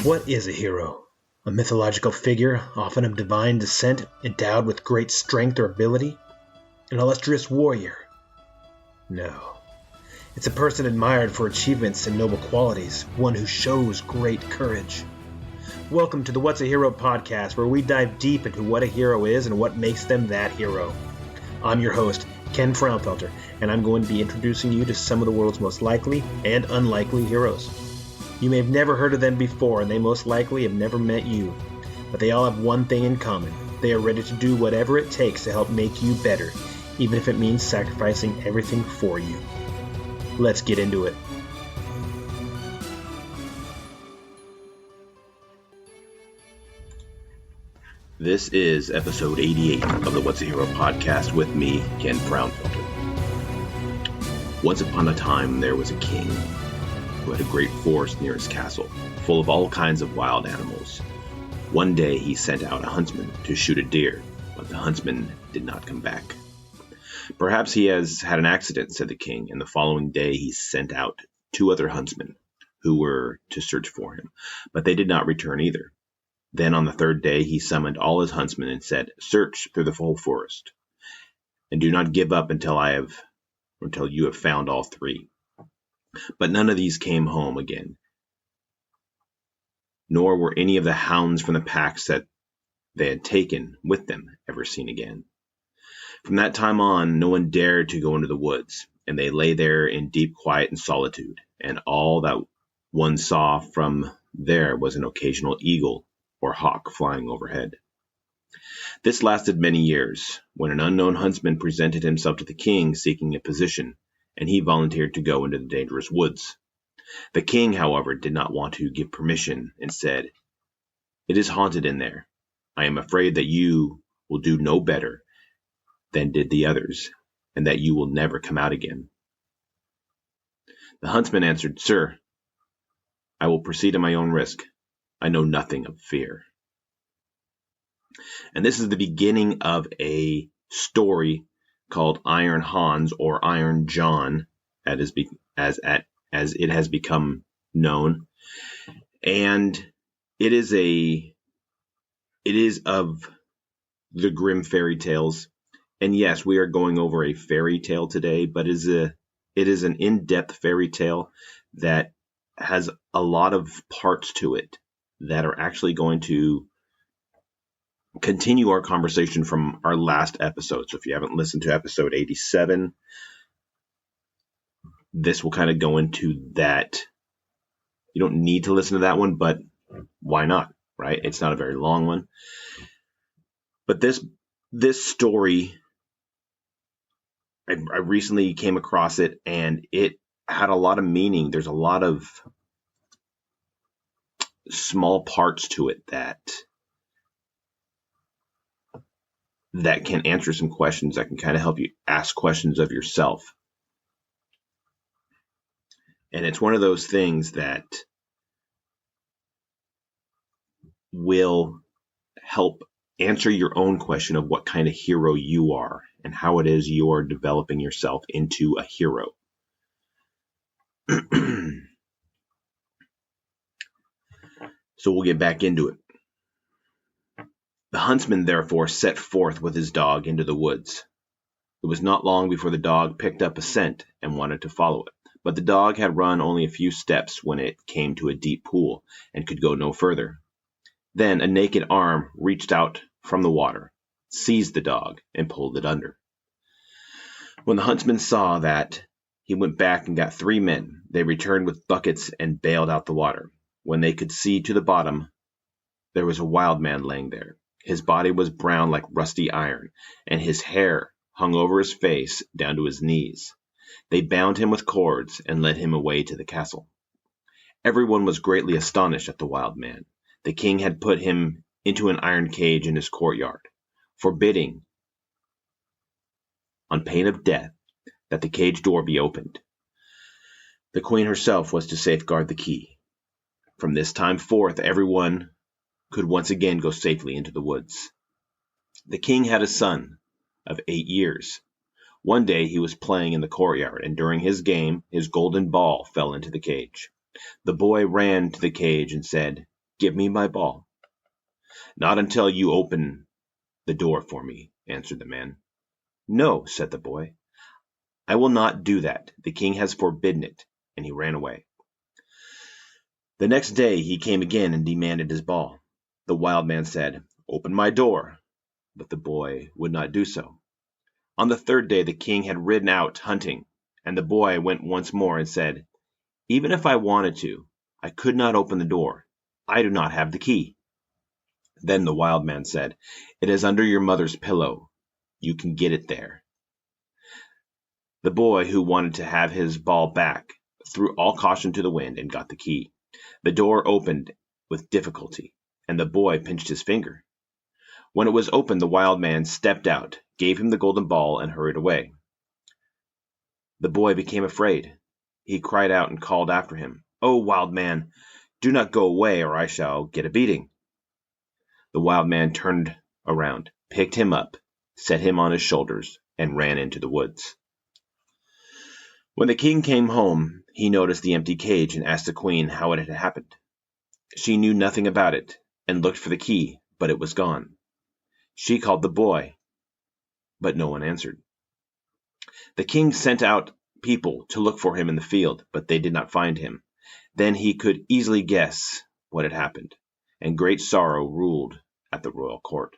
What is a hero? A mythological figure, often of divine descent, endowed with great strength or ability? An illustrious warrior? No. It's a person admired for achievements and noble qualities, one who shows great courage. Welcome to the What's a Hero podcast, where we dive deep into what a hero is and what makes them that hero. I'm your host, Ken Frownfelter, and I'm going to be introducing you to some of the world's most likely and unlikely heroes. You may have never heard of them before, and they most likely have never met you. But they all have one thing in common. They are ready to do whatever it takes to help make you better, even if it means sacrificing everything for you. Let's get into it. This is episode 88 of the What's a Hero podcast with me, Ken Fraunfelter. Once upon a time, there was a king who had a great forest near his castle, full of all kinds of wild animals. One day he sent out a huntsman to shoot a deer, but the huntsman did not come back. Perhaps he has had an accident, said the king, and the following day he sent out 2 other huntsmen who were to search for him, but they did not return either. Then on the 3rd day he summoned all his huntsmen and said, "Search through the whole forest, and do not give up until you have found all 3. But none of these came home again, nor were any of the hounds from the packs that they had taken with them ever seen again. From that time on, no one dared to go into the woods, and they lay there in deep quiet and solitude, and all that one saw from there was an occasional eagle or hawk flying overhead. This lasted many years, when an unknown huntsman presented himself to the king seeking a position, and he volunteered to go into the dangerous woods. The king, however, did not want to give permission and said, "It is haunted in there. I am afraid that you will do no better than did the others, and that you will never come out again." The huntsman answered, "Sir, I will proceed at my own risk. I know nothing of fear." And this is the beginning of a story called Iron Hans or Iron John, as it has become known. And it is of the Grimm fairy tales. And yes, we are going over a fairy tale today, but it is an in-depth fairy tale that has a lot of parts to it that are actually going to continue our conversation from our last episode. So if you haven't listened to episode 87, this will kind of go into that. You don't need to listen to that one, but why not, right? It's not a very long one. But this story, I recently came across it, and it had a lot of meaning. There's a lot of small parts to it that can answer some questions, that can kind of help you ask questions of yourself. And it's one of those things that will help answer your own question of what kind of hero you are and how it is you are developing yourself into a hero. So we'll get back into it. The huntsman therefore set forth with his dog into the woods. It was not long before the dog picked up a scent and wanted to follow it. But the dog had run only a few steps when it came to a deep pool and could go no further. Then a naked arm reached out from the water, seized the dog, and pulled it under. When the huntsman saw that, he went back and got 3 men. They returned with buckets and bailed out the water. When they could see to the bottom, there was a wild man laying there. His body was brown like rusty iron, and his hair hung over his face down to his knees. They bound him with cords and led him away to the castle. Everyone was greatly astonished at the wild man. The king had put him into an iron cage in his courtyard, forbidding, on pain of death, that the cage door be opened. The queen herself was to safeguard the key. From this time forth, everyone could once again go safely into the woods. The king had a son of 8 years. One day he was playing in the courtyard, and during his game, his golden ball fell into the cage. The boy ran to the cage and said, Give me my ball." "Not until you open the door for me," answered the man. "No," said the boy, "I will not do that. The king has forbidden it," and he ran away. The next day he came again and demanded his ball. The wild man said, "Open my door," but the boy would not do so. On the third day the king had ridden out hunting, and the boy went once more and said, "Even if I wanted to, I could not open the door. I do not have the key." Then the wild man said, "It is under your mother's pillow. You can get it there." The boy, who wanted to have his ball back, threw all caution to the wind and got the key. The door opened with difficulty, and the boy pinched his finger. When it was opened, the wild man stepped out, gave him the golden ball, and hurried away. The boy became afraid. He cried out and called after him, "Oh, wild man, do not go away, or I shall get a beating." The wild man turned around, picked him up, set him on his shoulders, and ran into the woods. When the king came home, he noticed the empty cage and asked the queen how it had happened. She knew nothing about it, and looked for the key, but it was gone. She called the boy, but no one answered. The king sent out people to look for him in the field, but they did not find him. Then he could easily guess what had happened, and great sorrow ruled at the royal court.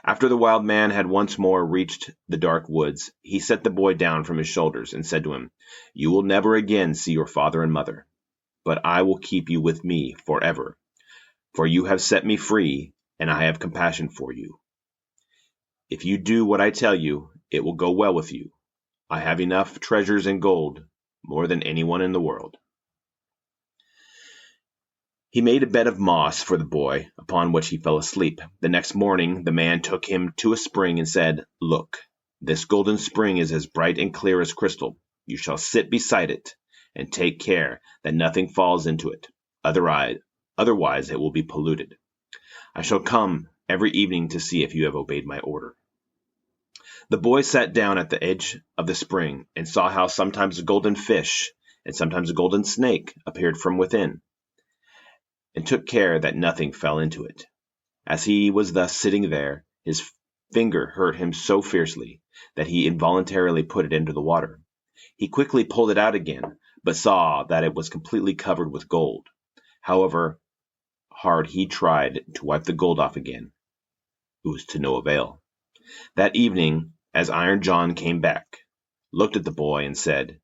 After the wild man had once more reached the dark woods, he set the boy down from his shoulders and said to him, "You will never again see your father and mother, but I will keep you with me forever, for you have set me free, and I have compassion for you. If you do what I tell you, it will go well with you. I have enough treasures and gold, more than anyone in the world." He made a bed of moss for the boy, upon which he fell asleep. The next morning the man took him to a spring and said, "Look, this golden spring is as bright and clear as crystal. You shall sit beside it, and take care that nothing falls into it. Otherwise it will be polluted. I shall come every evening to see if you have obeyed my order." The boy sat down at the edge of the spring and saw how sometimes a golden fish and sometimes a golden snake appeared from within, and took care that nothing fell into it. As he was thus sitting there, his finger hurt him so fiercely that he involuntarily put it into the water. He quickly pulled it out again, but saw that it was completely covered with gold. However hard he tried to wipe the gold off again, it was to no avail. That evening, as Iron John came back, looked at the boy and said,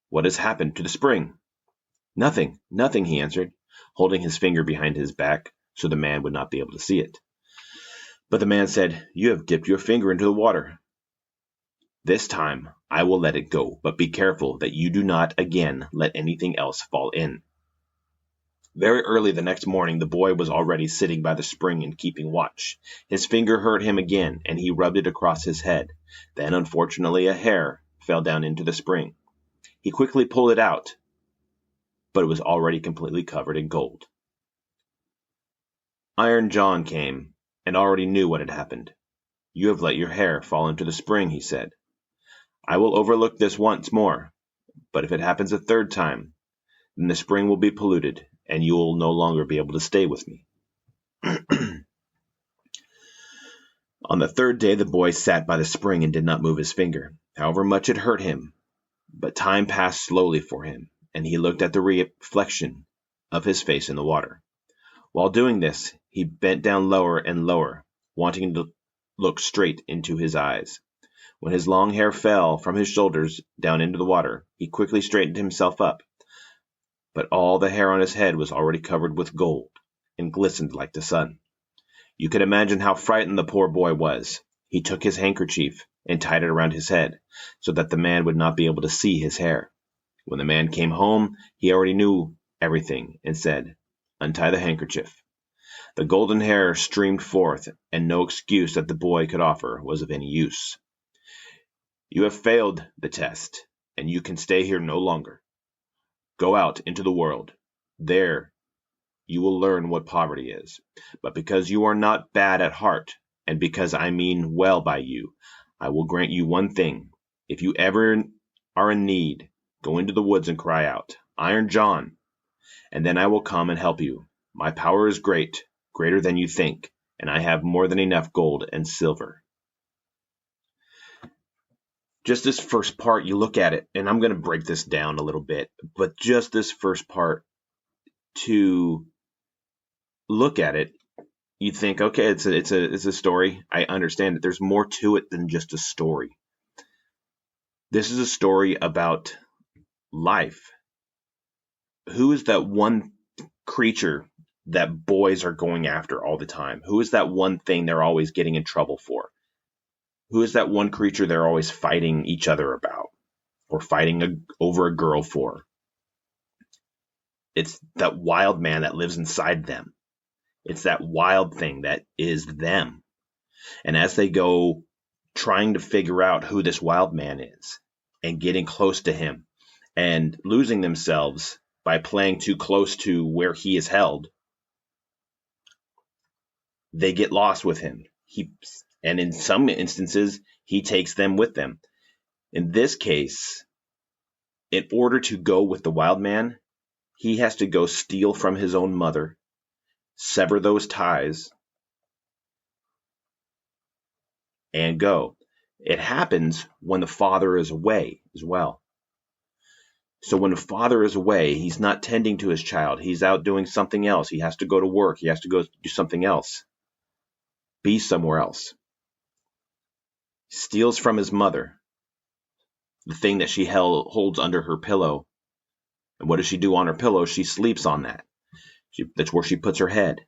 "What has happened to the spring?" "Nothing, nothing," he answered, holding his finger behind his back so the man would not be able to see it. But the man said, "You have dipped your finger into the water. This time I will let it go, but be careful that you do not again let anything else fall in." Very early the next morning the boy was already sitting by the spring and keeping watch. His finger hurt him again, and he rubbed it across his head. Then, unfortunately, a hair fell down into the spring. He quickly pulled it out, but it was already completely covered in gold. Iron John came, and already knew what had happened. "You have let your hair fall into the spring," he said. "I will overlook this once more, but if it happens a third time, then the spring will be polluted, and you will no longer be able to stay with me." On the third day the boy sat by the spring and did not move his finger, however much it hurt him. But time passed slowly for him, and he looked at the reflection of his face in the water. While doing this, he bent down lower and lower, wanting to look straight into his eyes. When his long hair fell from his shoulders down into the water, he quickly straightened himself up. But all the hair on his head was already covered with gold, and glistened like the sun. You can imagine how frightened the poor boy was. He took his handkerchief and tied it around his head, so that the man would not be able to see his hair. When the man came home, he already knew everything, and said, "Untie the handkerchief." The golden hair streamed forth, and no excuse that the boy could offer was of any use. "You have failed the test, and you can stay here no longer. Go out into the world. There you will learn what poverty is. But because you are not bad at heart, and because I mean well by you, I will grant you one thing. If you ever are in need, go into the woods and cry out, 'Iron John!' and then I will come and help you. My power is great, greater than you think, and I have more than enough gold and silver. Just this first part, you look at it, and I'm going to break this down a little bit, but just this first part, to look at it, you think, okay, it's a story. I understand that there's more to it than just a story. This is a story about life. Who is that one creature that boys are going after all the time? Who is that one thing they're always getting in trouble for? Who is that one creature they're always fighting each other about, or fighting over a girl for? It's that wild man that lives inside them. It's that wild thing that is them. And as they go trying to figure out who this wild man is and getting close to him and losing themselves by playing too close to where he is held, they get lost with him. And in some instances, he takes them with them. In this case, in order to go with the wild man, he has to go steal from his own mother, sever those ties, and go. It happens when the father is away as well. So when the father is away, he's not tending to his child. He's out doing something else. He has to go to work. He has to go do something else. Be somewhere else. Steals from his mother the thing that she holds under her pillow. And what does she do on her pillow? She sleeps on that. That's where she puts her head.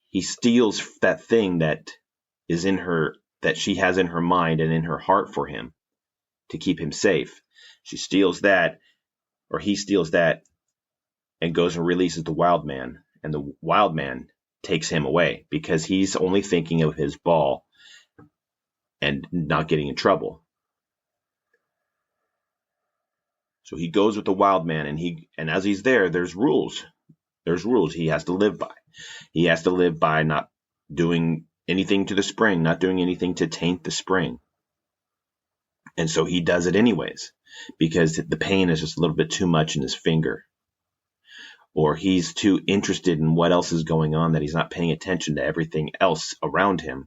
He steals that thing that is in her, that she has in her mind and in her heart for him to keep him safe. She steals that, or he steals that, and goes and releases the wild man. And the wild man takes him away because he's only thinking of his ball and not getting in trouble. So he goes with the wild man, and as he's there, there's rules. There's rules he has to live by. He has to live by not doing anything to the spring, not doing anything to taint the spring. And so he does it anyways, because the pain is just a little bit too much in his finger. Or he's too interested in what else is going on that he's not paying attention to everything else around him.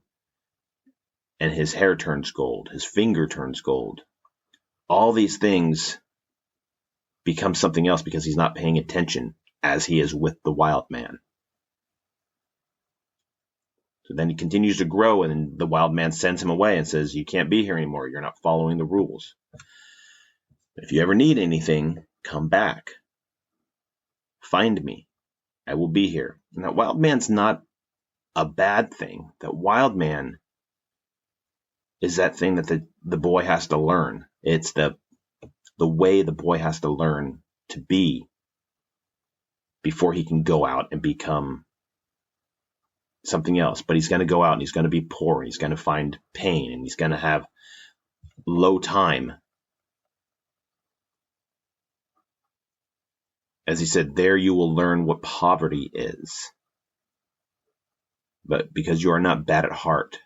And his hair turns gold, his finger turns gold. All these things become something else because he's not paying attention as he is with the wild man. So then he continues to grow, and the wild man sends him away and says, you can't be here anymore. You're not following the rules. If you ever need anything, come back. Find me. I will be here. And that wild man's not a bad thing. That wild man is that thing that the boy has to learn. It's the way the boy has to learn to be before he can go out and become something else. But he's going to go out and he's going to be poor. And he's going to find pain, and he's going to have low time. As he said, there you will learn what poverty is. But because you are not bad at heart.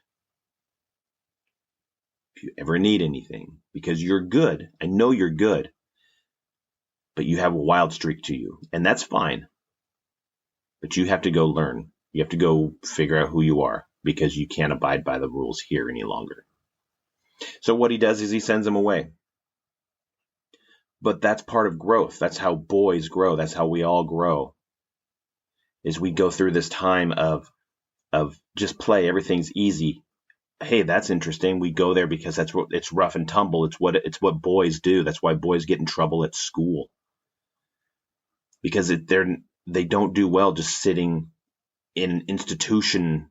If you ever need anything, because you're good, I know you're good, but you have a wild streak to you, and that's fine. But you have to go learn. You have to go figure out who you are, because you can't abide by the rules here any longer. So what he does is he sends him away. But that's part of growth. That's how boys grow. That's how we all grow. Is we go through this time of just play. Everything's easy. Hey, that's interesting. We go there because that's what it's rough and tumble. It's what boys do. That's why boys get in trouble at school. Because they don't do well just sitting in an institution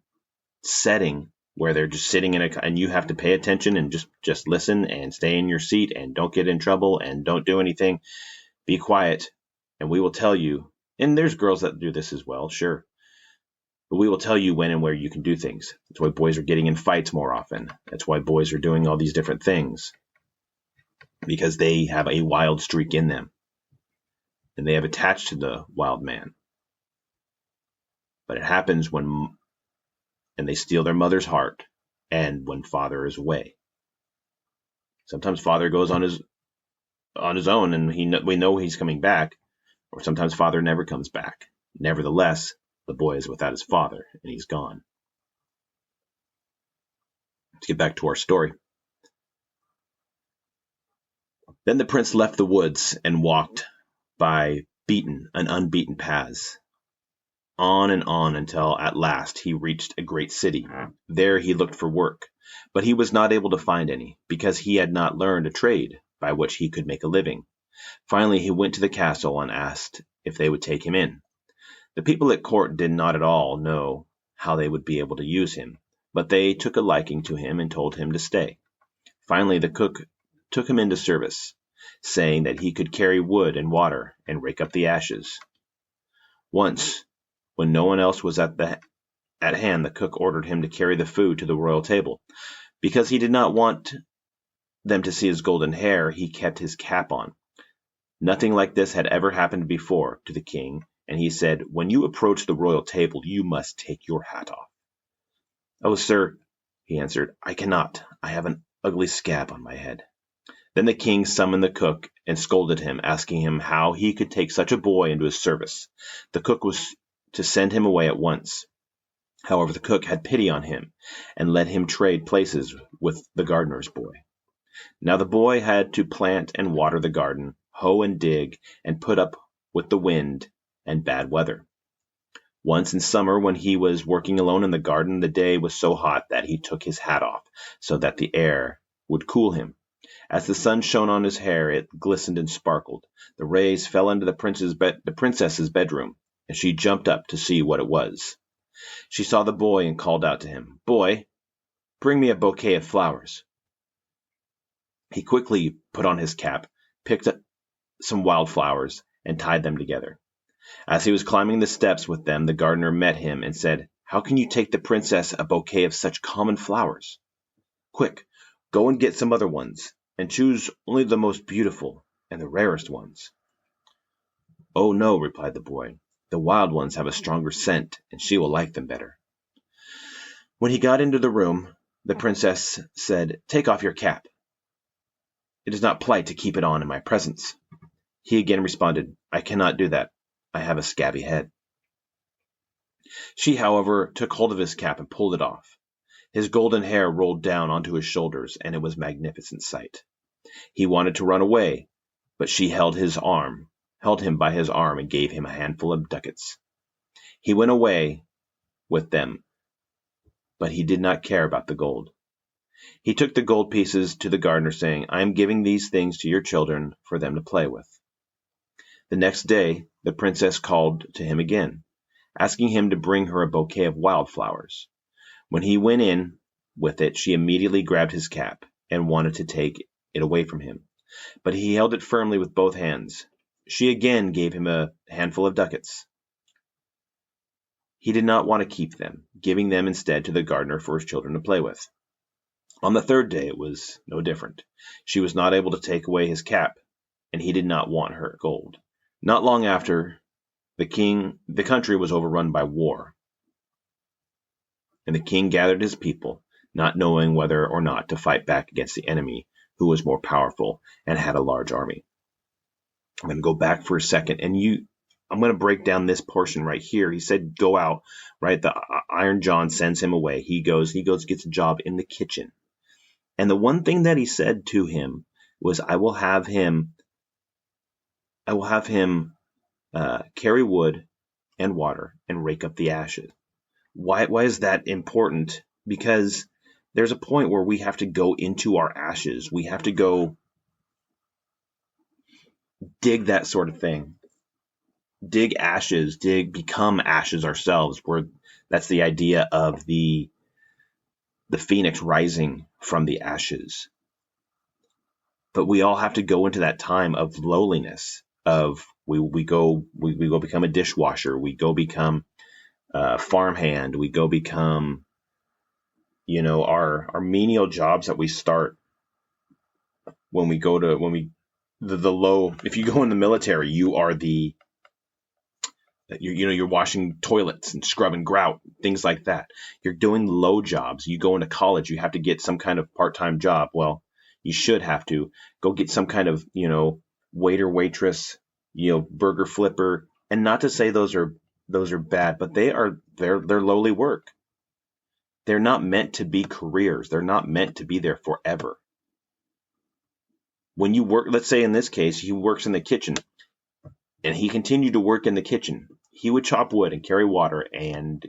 setting where they're just sitting and you have to pay attention and just listen and stay in your seat and don't get in trouble and don't do anything. Be quiet, and we will tell you. And there's girls that do this as well, sure. But we will tell you when and where you can do things. That's why boys are getting in fights more often. That's why boys are doing all these different things. Because they have a wild streak in them. And they have attached to the wild man. But it happens and they steal their mother's heart, and when father is away. Sometimes father goes on his own, and we know he's coming back, or sometimes father never comes back. Nevertheless, the boy is without his father, and he's gone. Let's get back to our story. Then the prince left the woods and walked by beaten and unbeaten paths, on and on until at last he reached a great city. There he looked for work, but he was not able to find any, because he had not learned a trade by which he could make a living. Finally he went to the castle and asked if they would take him in. The people at court did not at all know how they would be able to use him, but they took a liking to him and told him to stay. Finally the cook took him into service, saying that he could carry wood and water and rake up the ashes. Once, when no one else was at hand, the cook ordered him to carry the food to the royal table. Because he did not want them to see his golden hair, he kept his cap on. Nothing like this had ever happened before to the king, and he said, "When you approach the royal table, you must take your hat off." "Oh, sir," he answered, "I cannot. I have an ugly scab on my head." Then the king summoned the cook and scolded him, asking him how he could take such a boy into his service. The cook was to send him away at once. However, the cook had pity on him and let him trade places with the gardener's boy. Now the boy had to plant and water the garden, hoe and dig, and put up with the wind and bad weather. Once in summer, when he was working alone in the garden, the day was so hot that he took his hat off so that the air would cool him. As the sun shone on his hair, it glistened and sparkled. The rays fell into the princess's bedroom, and she jumped up to see what it was. She saw the boy and called out to him, "Boy, bring me a bouquet of flowers." He quickly put on his cap, picked up some wildflowers, and tied them together. As he was climbing the steps with them, the gardener met him and said, "How can you take the princess a bouquet of such common flowers? Quick, go and get some other ones, and choose only the most beautiful and the rarest ones." "Oh no," replied the boy, "the wild ones have a stronger scent, and she will like them better." When he got into the room, the princess said, "Take off your cap. It is not polite to keep it on in my presence." He again responded, "I cannot do that. I have a scabby head." She, however, took hold of his cap and pulled it off. His golden hair rolled down onto his shoulders, and it was a magnificent sight. He wanted to run away, but she held him by his arm, and gave him a handful of ducats. He went away with them, but he did not care about the gold. He took the gold pieces to the gardener, saying, "I am giving these things to your children for them to play with." The next day, the princess called to him again, asking him to bring her a bouquet of wildflowers. When he went in with it, she immediately grabbed his cap and wanted to take it away from him, but he held it firmly with both hands. She again gave him a handful of ducats. He did not want to keep them, giving them instead to the gardener for his children to play with. On the third day it was no different. She was not able to take away his cap, and he did not want her gold. Not long after, the country was overrun by war, and the king gathered his people, not knowing whether or not to fight back against the enemy, who was more powerful and had a large army. I'm going to go back for a second, and I'm going to break down this portion right here. He said, "Go out," right? The Iron John sends him away. He goes, gets a job in the kitchen. And the one thing that he said to him was, I will have him carry wood and water and rake up the ashes. Why is that important? Because there's a point where we have to go into our ashes. We have to go dig that sort of thing. Dig ashes, become ashes ourselves. That's the idea of the phoenix rising from the ashes. But we all have to go into that time of lowliness, of we go become a dishwasher, we go become a farmhand, we go become, our menial jobs that we start when we go to, the low, if you go in the military, you are you're washing toilets and scrubbing grout, things like that. You're doing low jobs. You go into college, you have to get some kind of part-time job. Well, you should have to go get some kind of, waiter, waitress, burger flipper. And not to say those are bad, but they're lowly work. They're not meant to be careers. They're not meant to be there forever. When you work, let's say in this case, he works in the kitchen, and he continued to work in the kitchen. He would chop wood and carry water and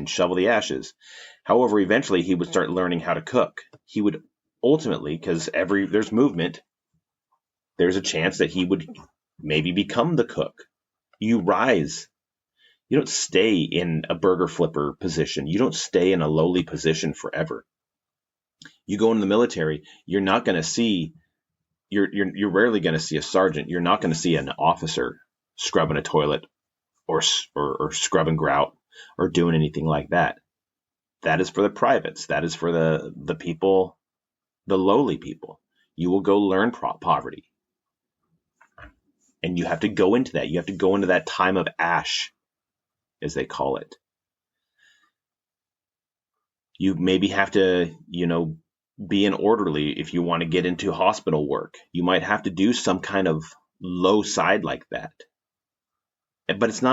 shovel the ashes. However, eventually he would start learning how to cook. He would ultimately, because there's movement, there's a chance that he would maybe become the cook. You rise. You don't stay in a burger flipper position. You don't stay in a lowly position forever. You go into the military, you're not going to see, you're rarely going to see a sergeant. You're not going to see an officer scrubbing a toilet or scrubbing grout or doing anything like that. That is for the privates. That is for the people, the lowly people. You will go learn poverty. And you have to go into that. You have to go into that time of ash, as they call it. You maybe have to, be an orderly if you want to get into hospital work. You might have to do some kind of low side like that. But it's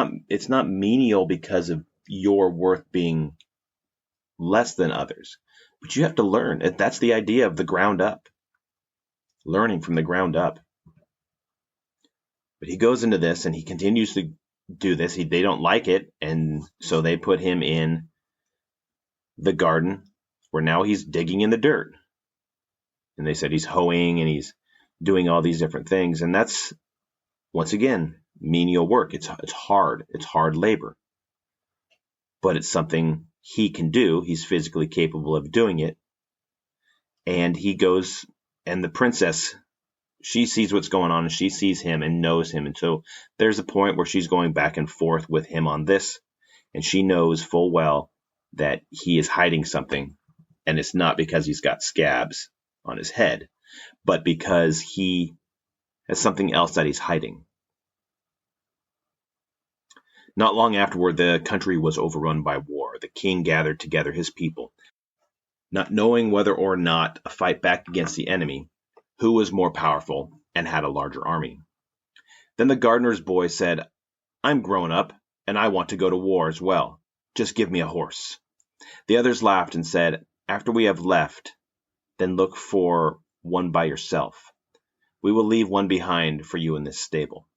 not menial because of your worth being less than others. But you have to learn. That's the idea of the ground up. Learning from the ground up. But he goes into this and he continues to do this. They don't like it, and so they put him in the garden where now he's digging in the dirt. And they said he's hoeing and he's doing all these different things. And that's, once again, menial work. It's hard. It's hard labor. But it's something he can do. He's physically capable of doing it. And he goes, and the princess, she sees what's going on, and she sees him and knows him. And so there's a point where she's going back and forth with him on this. And she knows full well that he is hiding something. And it's not because he's got scabs on his head, but because he has something else that he's hiding. Not long afterward, the country was overrun by war. The king gathered together his people, not knowing whether or not a fight back against the enemy, who was more powerful and had a larger army. Then the gardener's boy said, "I'm grown up, and I want to go to war as well. Just give me a horse." The others laughed and said, "After we have left, then look for one by yourself. We will leave one behind for you in this stable."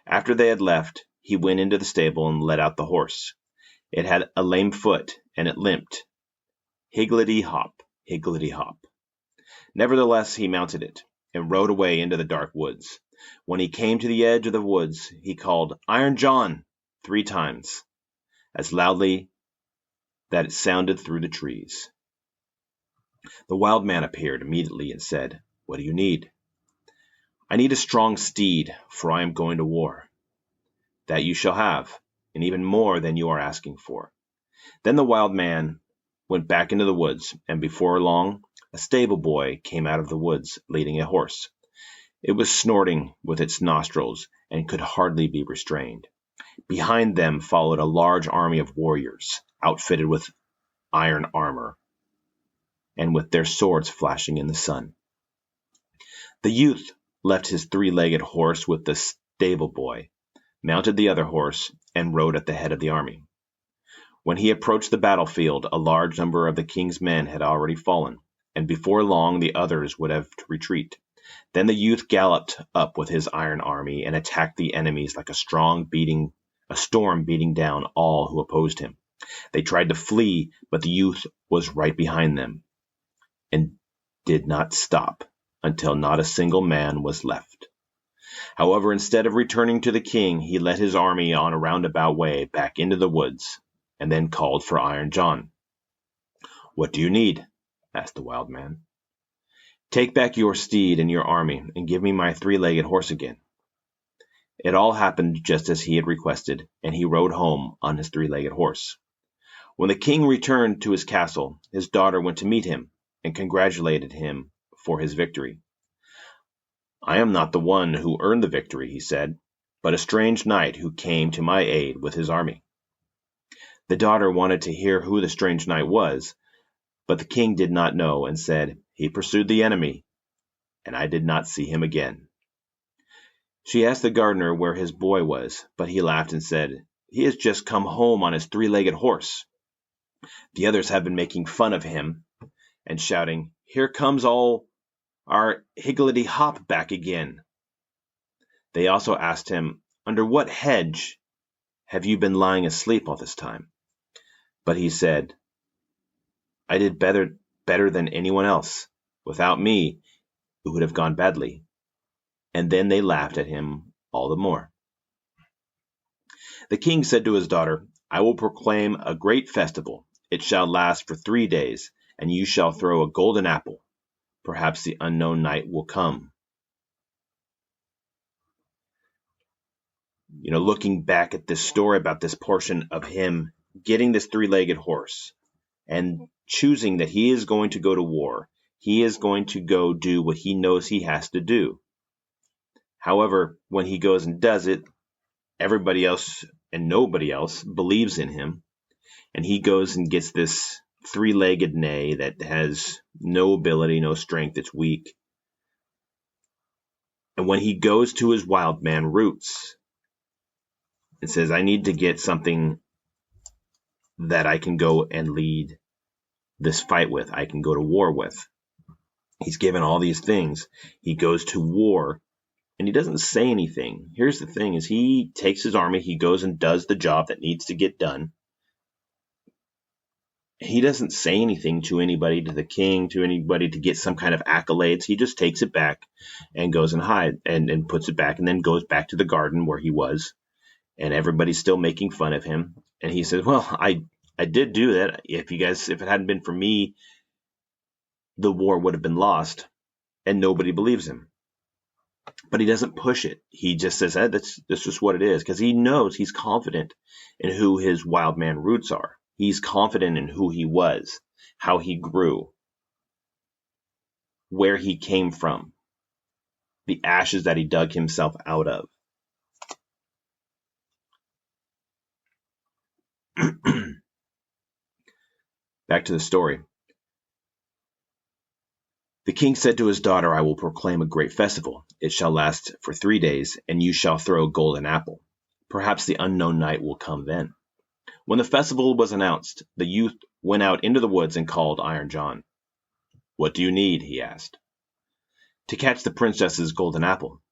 After they had left, he went into the stable and let out the horse. It had a lame foot, and it limped. Higgledy-hop, higgledy-hop. Nevertheless, he mounted it, and rode away into the dark woods. When he came to the edge of the woods, he called, "Iron John," 3 times, as loudly that it sounded through the trees. The wild man appeared immediately and said, "What do you need?" "I need a strong steed, for I am going to war." "That you shall have, and even more than you are asking for." Then the wild man went back into the woods, and before long a stable boy came out of the woods leading a horse. It was snorting with its nostrils and could hardly be restrained. Behind them followed a large army of warriors, outfitted with iron armor, and with their swords flashing in the sun. The youth left his 3-legged horse with the stable boy, mounted the other horse, and rode at the head of the army. When he approached the battlefield, a large number of the king's men had already fallen, and before long the others would have to retreat. Then the youth galloped up with his iron army and attacked the enemies like a storm beating down all who opposed him. They tried to flee, but the youth was right behind them, and did not stop until not a single man was left. However, instead of returning to the king, he led his army on a roundabout way back into the woods, and then called for Iron John. "What do you need?" asked the wild man. "Take back your steed and your army, and give me my 3-legged horse again." It all happened just as he had requested, and he rode home on his 3-legged horse. When the king returned to his castle, his daughter went to meet him and congratulated him for his victory. "I am not the one who earned the victory," he said, "but a strange knight who came to my aid with his army." The daughter wanted to hear who the strange knight was, but the king did not know, and said, "He pursued the enemy, and I did not see him again." She asked the gardener where his boy was, but he laughed and said, "He has just come home on his three-legged horse." The others have been making fun of him and shouting, "Here comes all our higgledy-hop back again." They also asked him, "Under what hedge have you been lying asleep all this time?" But he said, "I did better than anyone else. Without me, it would have gone badly." And then they laughed at him all the more. The king said to his daughter, "I will proclaim a great festival. It shall last for 3 days, and you shall throw a golden apple. Perhaps the unknown knight will come." Looking back at this story about this portion of him getting this three-legged horse and choosing that he is going to go to war, he is going to go do what he knows he has to do. However, when he goes and does it, everybody else and nobody else believes in him, and he goes and gets this three-legged neigh that has no ability, no strength, it's weak. And when he goes to his wild man roots and says, "I need to get something that I can go and lead this fight with, I can go to war with," he's given all these things. He goes to war, and he doesn't say anything. Here's the thing, is he takes his army, he goes and does the job that needs to get done. He doesn't say anything to anybody, to the king, to anybody, to get some kind of accolades. He just takes it back and goes and hides and puts it back, and then goes back to the garden where he was, and everybody's still making fun of him. And he says, "Well, I did do that. If it hadn't been for me, the war would have been lost." And nobody believes him. But he doesn't push it. He just says, that's just what it is, because he knows, he's confident in who his wild man roots are. He's confident in who he was, how he grew, where he came from, the ashes that he dug himself out of. Back to the story. The king said to his daughter, "I will proclaim a great festival. It shall last for 3 days, and you shall throw a golden apple. Perhaps the unknown knight will come then." When the festival was announced, the youth went out into the woods and called Iron John. "What do you need?" he asked. "To catch the princess's golden apple."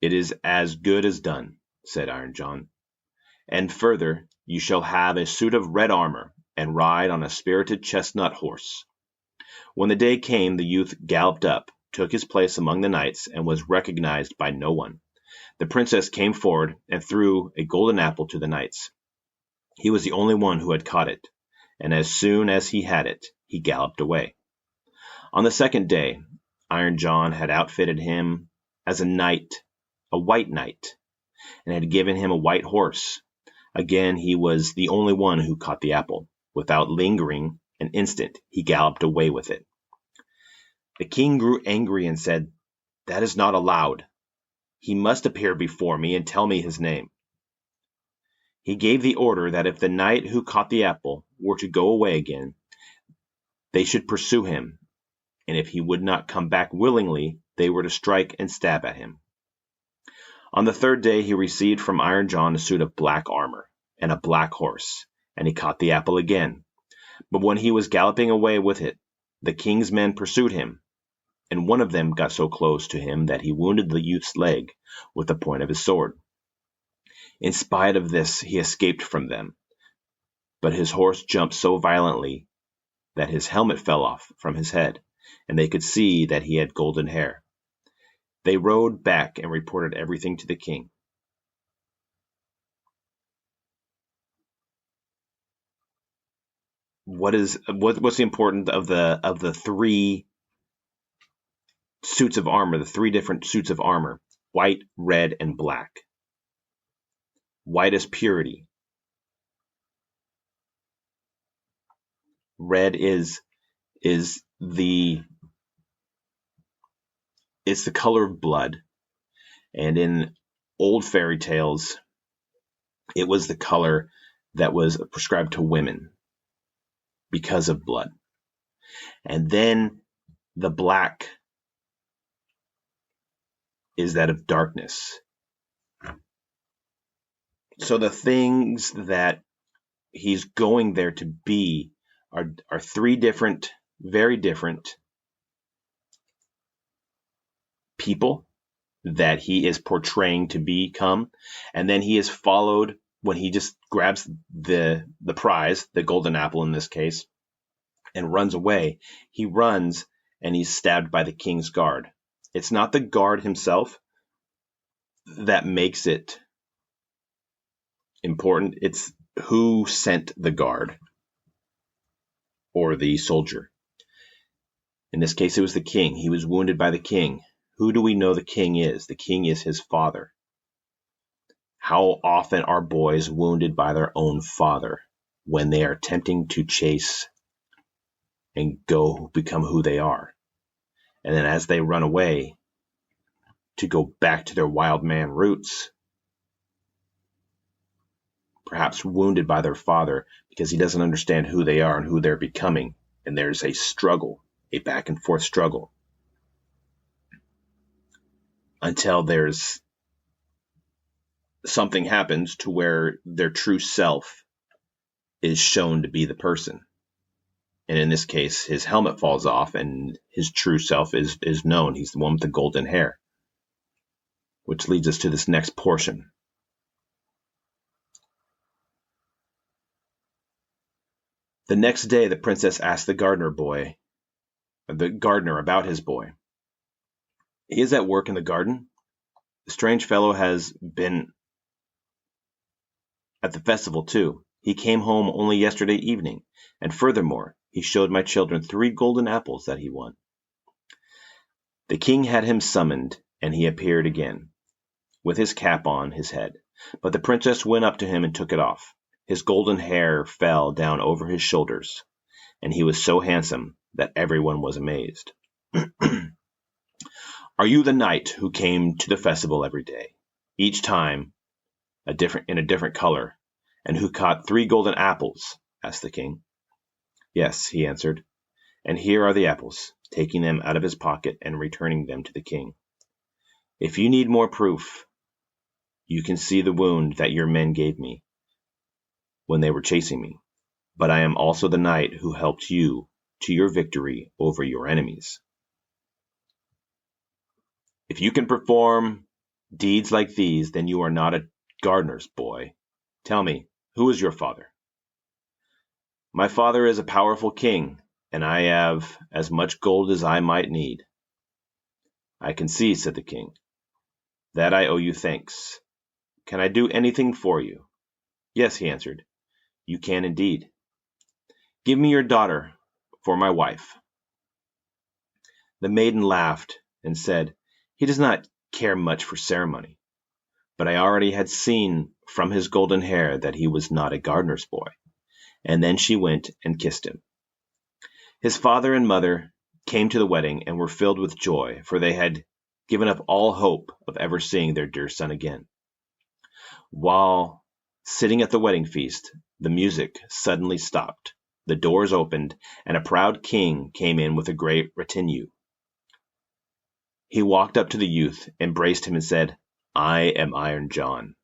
"It is as good as done," said Iron John. "And further, you shall have a suit of red armor and ride on a spirited chestnut horse." When the day came, the youth galloped up, took his place among the knights, and was recognized by no one. The princess came forward and threw a golden apple to the knights. He was the only one who had caught it, and as soon as he had it, he galloped away. On the second day, Iron John had outfitted him as a knight, a white knight, and had given him a white horse. Again, he was the only one who caught the apple. Without lingering an instant, he galloped away with it. The king grew angry and said, "That is not allowed. He must appear before me and tell me his name." He gave the order that if the knight who caught the apple were to go away again, they should pursue him, and if he would not come back willingly, they were to strike and stab at him. On the third day he received from Iron John a suit of black armor and a black horse, and he caught the apple again. But when he was galloping away with it, the king's men pursued him, and one of them got so close to him that he wounded the youth's leg with the point of his sword. In spite of this, he escaped from them, but his horse jumped so violently that his helmet fell off from his head, and they could see that he had golden hair. They rode back and reported everything to the king. What's the importance of the three suits of armor, the three different suits of armor? White, red, and black. White is purity. Red is the color of blood, and in old fairy tales, it was the color that was prescribed to women because of blood. And then the black is that of darkness. So the things that he's going there to be are three different, very different people that he is portraying to become. And then he is followed when he just grabs the prize, the golden apple in this case, and runs away. He runs and he's stabbed by the king's guard. It's not the guard himself that makes it important. It's who sent the guard or the soldier. In this case, it was the king. He was wounded by the king. Who do we know the king is? The king is his father. How often are boys wounded by their own father when they are attempting to chase and go become who they are? And then as they run away to go back to their wild man roots, perhaps wounded by their father because he doesn't understand who they are and who they're becoming. And there's a struggle, a back and forth struggle, until there's something happens to where their true self is shown to be the person. And in this case, his helmet falls off and his true self is known. He's the one with the golden hair, which leads us to this next portion. The next day, the princess asked the gardener about his boy. He is at work in the garden. The strange fellow has been at the festival too. He came home only yesterday evening, and furthermore, he showed my children 3 golden apples that he won. The king had him summoned, and he appeared again, with his cap on his head. But the princess went up to him and took it off. His golden hair fell down over his shoulders, and he was so handsome that everyone was amazed. Are you the knight who came to the festival every day, each time in a different color, and who caught 3 golden apples? Asked the king. Yes, he answered, and here are the apples, taking them out of his pocket and returning them to the king. If you need more proof, you can see the wound that your men gave me when they were chasing me, but I am also the knight who helped you to your victory over your enemies. If you can perform deeds like these, then you are not a gardener's boy. Tell me, who is your father? My father is a powerful king, and I have as much gold as I might need. I can see, said the king, that I owe you thanks. Can I do anything for you? Yes, he answered, you can indeed. Give me your daughter for my wife. The maiden laughed and said, he does not care much for ceremony, but I already had seen from his golden hair that he was not a gardener's boy. And then she went and kissed him. His father and mother came to the wedding and were filled with joy, for they had given up all hope of ever seeing their dear son again. While sitting at the wedding feast, the music suddenly stopped. The doors opened, and a proud king came in with a great retinue. He walked up to the youth, embraced him, and said, I am Iron John.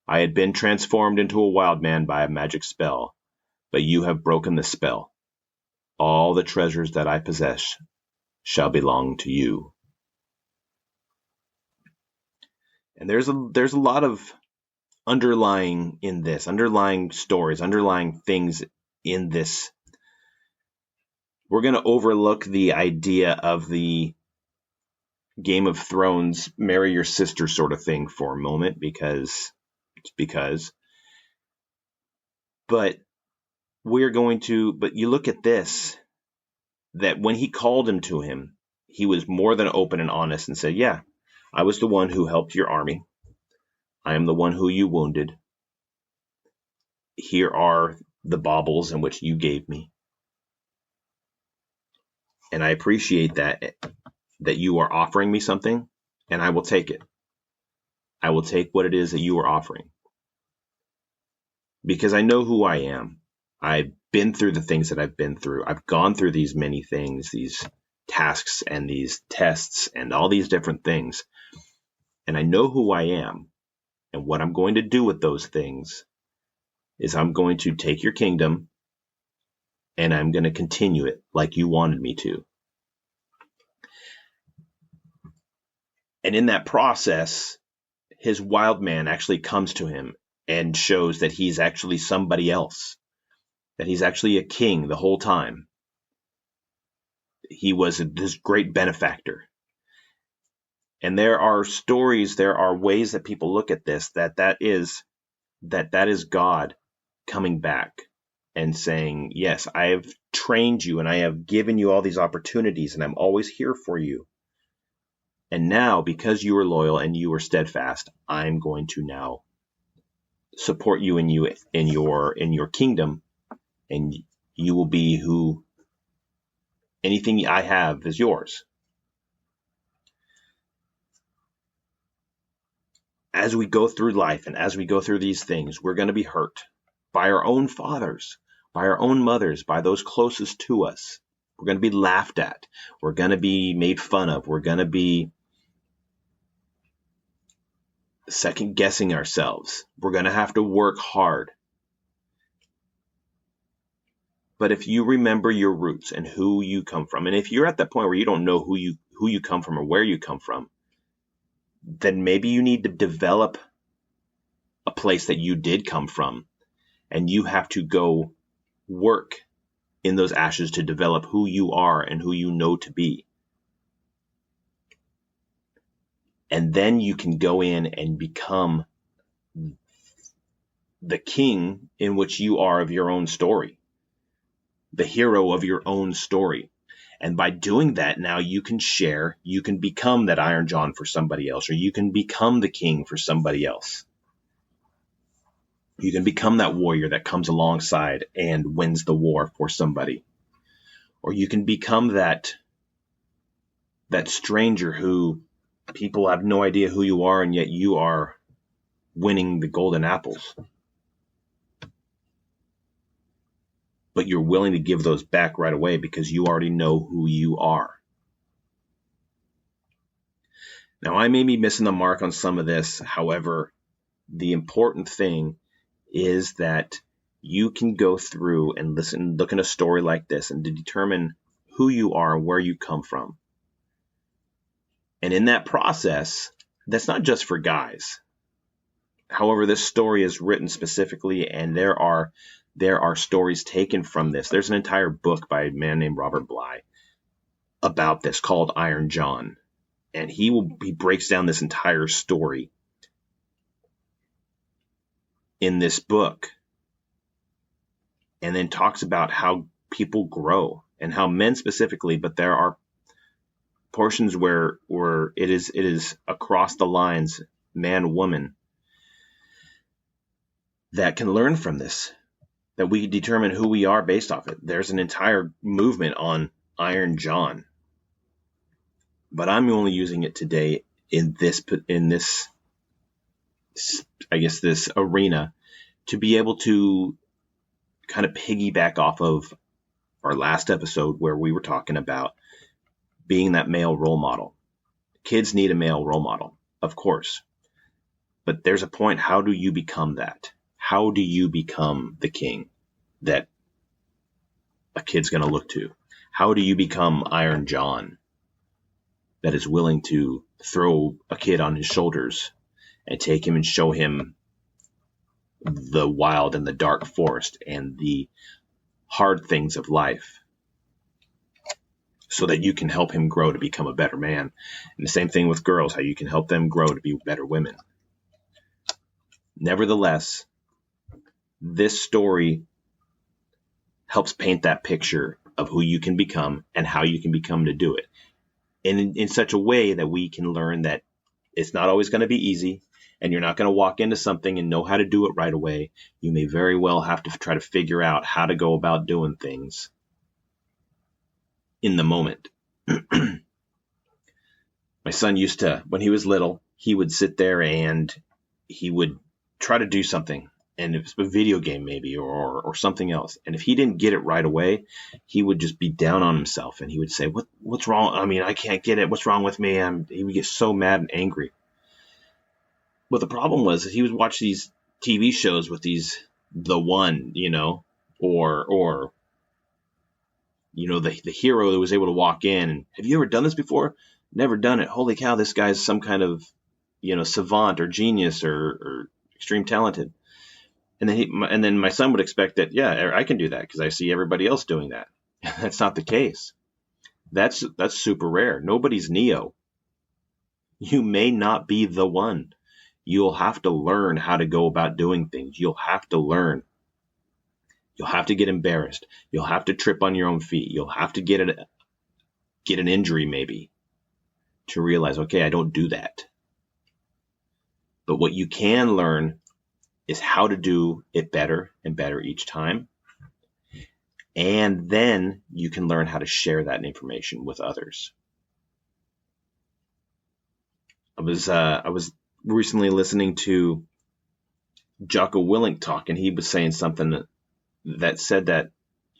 I had been transformed into a wild man by a magic spell, but you have broken the spell. All the treasures that I possess shall belong to you. And there's a lot of underlying stories, underlying things in this. We're going to overlook the idea of the Game of Thrones, marry your sister sort of thing for a moment, but you look at this, that when he called him to him, he was more than open and honest and said, yeah, I was the one who helped your army. I am the one who you wounded. Here are the baubles in which you gave me. And I appreciate that you are offering me something, and I will take it. I will take what it is that you are offering. Because I know who I am. I've been through the things that I've been through. I've gone through these many things, these tasks and these tests and all these different things and I know who I am. And what I'm going to do with those things is I'm going to take your kingdom and I'm going to continue it like you wanted me to. And in that process, his wild man actually comes to him and shows that he's actually somebody else, that he's actually a king the whole time. He was this great benefactor. And there are stories, there are ways that people look at this, that is God coming back and saying, yes, I have trained you and I have given you all these opportunities and I'm always here for you. And now, because you are loyal and you are steadfast, I'm going to now support you in your kingdom, and you will be who anything I have is yours. As we go through life and as we go through these things, we're going to be hurt by our own fathers, by our own mothers, by those closest to us. We're going to be laughed at. We're going to be made fun of. We're going to be second guessing ourselves. We're going to have to work hard. But if you remember your roots and who you come from, and if you're at that point where you don't know who you come from or where you come from, then maybe you need to develop a place that you did come from, and you have to go work in those ashes to develop who you are and who you know to be. And then you can go in and become the king in which you are of your own story, the hero of your own story. And by doing that, now you can share, you can become that Iron John for somebody else, or you can become the king for somebody else. You can become that warrior that comes alongside and wins the war for somebody. Or you can become that stranger who people have no idea who you are, and yet you are winning the golden apples. But you're willing to give those back right away because you already know who you are. Now, I may be missing the mark on some of this. However, the important thing is that you can go through and look at a story like this and to determine who you are and where you come from. And in that process, that's not just for guys. However, this story is written specifically, and there are stories taken from this. There's an entire book by a man named Robert Bly about this called Iron John. And he breaks down this entire story in this book, and then talks about how people grow and how men specifically, but there are portions where it is across the lines, man, woman, that can learn from this, that we determine who we are based off it. There's an entire movement on Iron John, but I'm only using it today in this I guess this arena to be able to kind of piggyback off of our last episode where we were talking about being that male role model. Kids need a male role model, of course, but there's a point. How do you become that? How do you become the king that a kid's going to look to? How do you become Iron John that is willing to throw a kid on his shoulders and take him and show him the wild and the dark forest and the hard things of life so that you can help him grow to become a better man? And the same thing with girls, how you can help them grow to be better women. Nevertheless, this story helps paint that picture of who you can become and how you can become to do it. And in such a way that we can learn that it's not always going to be easy, and you're not going to walk into something and know how to do it right away. You may very well have to try to figure out how to go about doing things in the moment. My son used to, when he was little, he would sit there and he would try to do something, and it was a video game maybe or something else. And if he didn't get it right away, he would just be down on himself, and he would say, what's wrong? I mean, I can't get it. What's wrong with me? He would get so mad and angry. But the problem was he would watch these TV shows with these the one, or the hero that was able to walk in. And have you ever done this before? Never done it. Holy cow, this guy's some kind of savant or genius or extreme talented. And then my son would expect that, yeah, I can do that because I see everybody else doing that. That's not the case. That's super rare. Nobody's Neo. You may not be the one. You'll have to learn how to go about doing things. You'll have to learn. You'll have to get embarrassed. You'll have to trip on your own feet. You'll have to get an injury maybe to realize, okay, I don't do that. But what you can learn is how to do it better and better each time. And then you can learn how to share that information with others. I was recently listening to Jocko Willink talk, and he was saying something that said that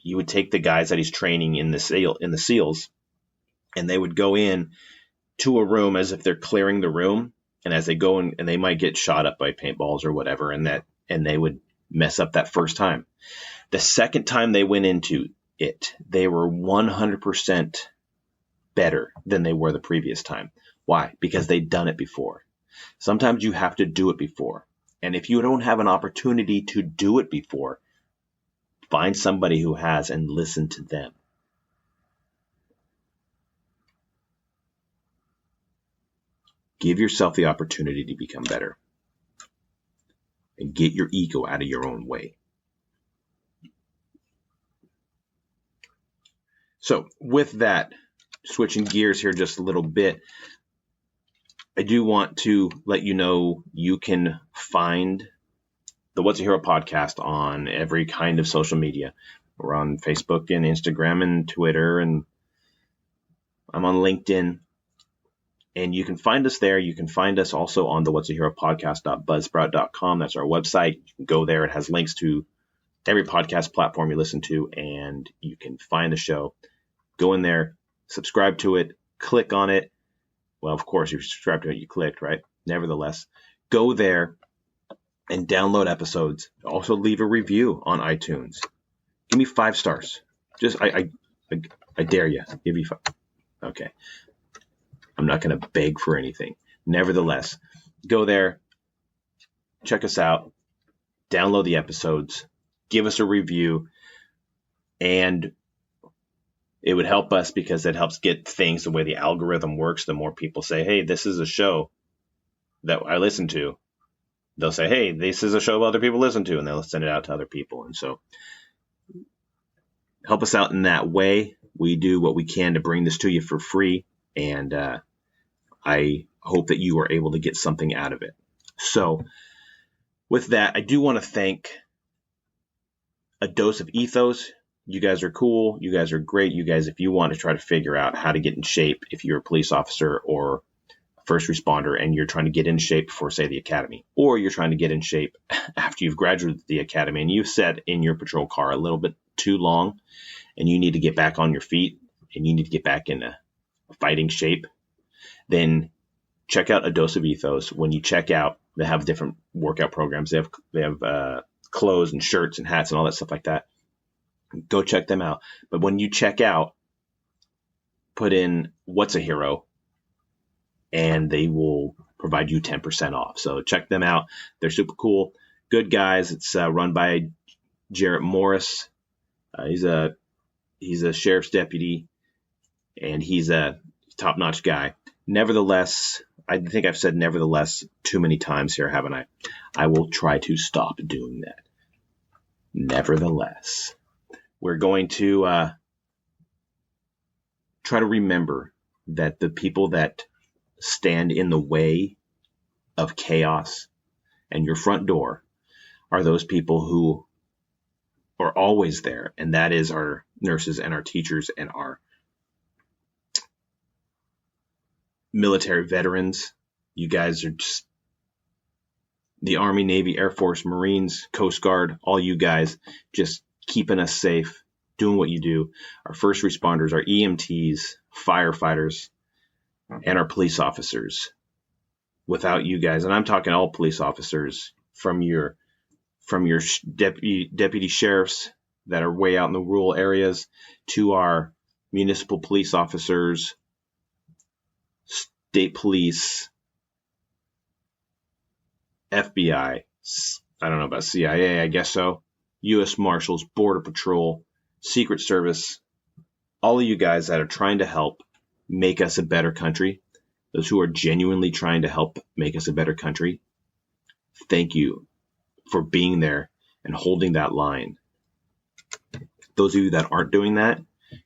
you would take the guys that he's training in the SEALs, and they would go in to a room as if they're clearing the room, and as they go in, and they might get shot up by paintballs or whatever, and they would mess up that first time. The second time they went into it, they were 100% better than they were the previous time. Why? Because they'd done it before. Sometimes you have to do it before. And if you don't have an opportunity to do it before, find somebody who has and listen to them. Give yourself the opportunity to become better. And get your ego out of your own way. So with that, switching gears here just a little bit, I do want to let you know you can find the What's a Hero podcast on every kind of social media. We're on Facebook and Instagram and Twitter, and I'm on LinkedIn. And you can find us there. You can find us also on the What's a Hero podcast.buzzsprout.com. That's our website. You can go there. It has links to every podcast platform you listen to, and you can find the show. Go in there, subscribe to it, click on it. Well, of course, if you subscribe to it, you clicked, right? Nevertheless, go there and download episodes. Also, leave a review on iTunes. Give me 5 stars. Just, I dare you. Give you 5. Okay. I'm not going to beg for anything. Nevertheless, go there, check us out, download the episodes, give us a review, and it would help us because it helps get things the way the algorithm works. The more people say, hey, this is a show that I listen to, they'll say, hey, this is a show other people listen to, and they'll send it out to other people. And so help us out in that way. We do what we can to bring this to you for free. And I hope that you are able to get something out of it. So with that, I do want to thank a Dose of Ethos. You guys are cool. You guys are great. You guys, if you want to try to figure out how to get in shape, if you're a police officer or a first responder and you're trying to get in shape for, say, the academy, or you're trying to get in shape after you've graduated the academy and you've sat in your patrol car a little bit too long and you need to get back on your feet and you need to get back in a fighting shape, then check out A Dose of Ethos. When you check out, they have different workout programs. They have clothes and shirts and hats and all that stuff like that. Go check them out. But when you check out, put in What's a Hero, and they will provide you 10% off. So check them out. They're super cool. Good guys. It's run by Jarrett Morris. He's a sheriff's deputy, and he's a top-notch guy. Nevertheless, I think I've said nevertheless too many times here, haven't I? I will try to stop doing that. Nevertheless, we're going to try to remember that the people that stand in the way of chaos and your front door are those people who are always there, and that is our nurses and our teachers and our military veterans. You guys are just the Army, Navy, Air Force, Marines, Coast Guard, all you guys just keeping us safe, doing what you do. Our first responders, our EMTs, firefighters, and our police officers. without you guys, and I'm talking all police officers, from your deputy sheriffs that are way out in the rural areas to our municipal police officers, state police, FBI, I don't know about CIA, I guess so, U.S. Marshals, Border Patrol, Secret Service, all of you guys that are trying to help make us a better country, those who are genuinely trying to help make us a better country, thank you for being there and holding that line. Those of you that aren't doing that,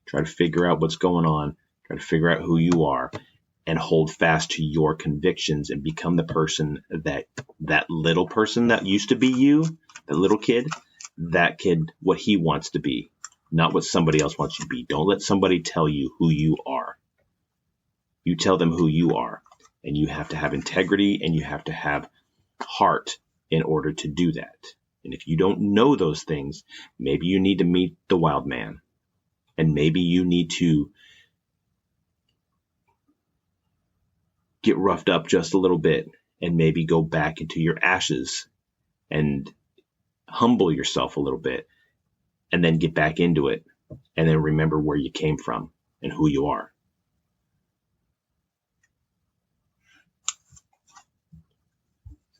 try to figure out what's going on, try to figure out who you are, and hold fast to your convictions and become the person that little person that used to be you, that little kid, what he wants to be, not what somebody else wants you to be. Don't let somebody tell you who you are. You tell them who you are, and you have to have integrity and you have to have heart in order to do that. And if you don't know those things, maybe you need to meet the wild man, and maybe you need to get roughed up just a little bit and maybe go back into your ashes and humble yourself a little bit and then get back into it and then remember where you came from and who you are.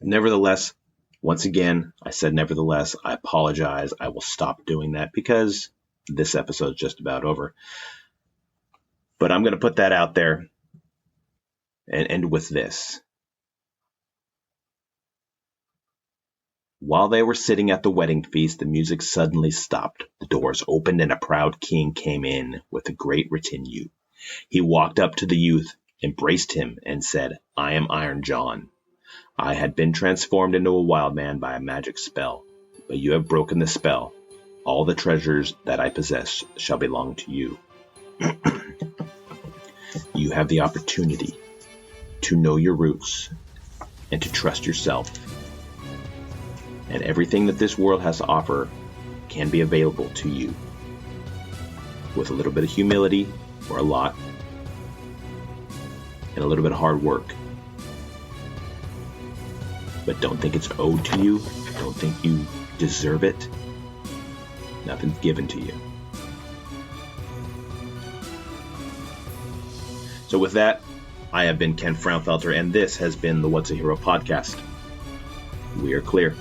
Nevertheless, once again, I said nevertheless, I apologize. I will stop doing that because this episode is just about over. But I'm going to put that out there and end with this. While they were sitting at the wedding feast, the music suddenly stopped. The doors opened and a proud king came in with a great retinue. He walked up to the youth, embraced him, and said, "I am Iron John. I had been transformed into a wild man by a magic spell, but you have broken the spell. All the treasures that I possess shall belong to you. You have the opportunity to know your roots and to trust yourself. And everything that this world has to offer can be available to you with a little bit of humility, or a lot, and a little bit of hard work. But don't think it's owed to you. Don't think you deserve it. Nothing's given to you." So with that, I have been Ken Frownfelter, and this has been the What's a Hero podcast. We are clear.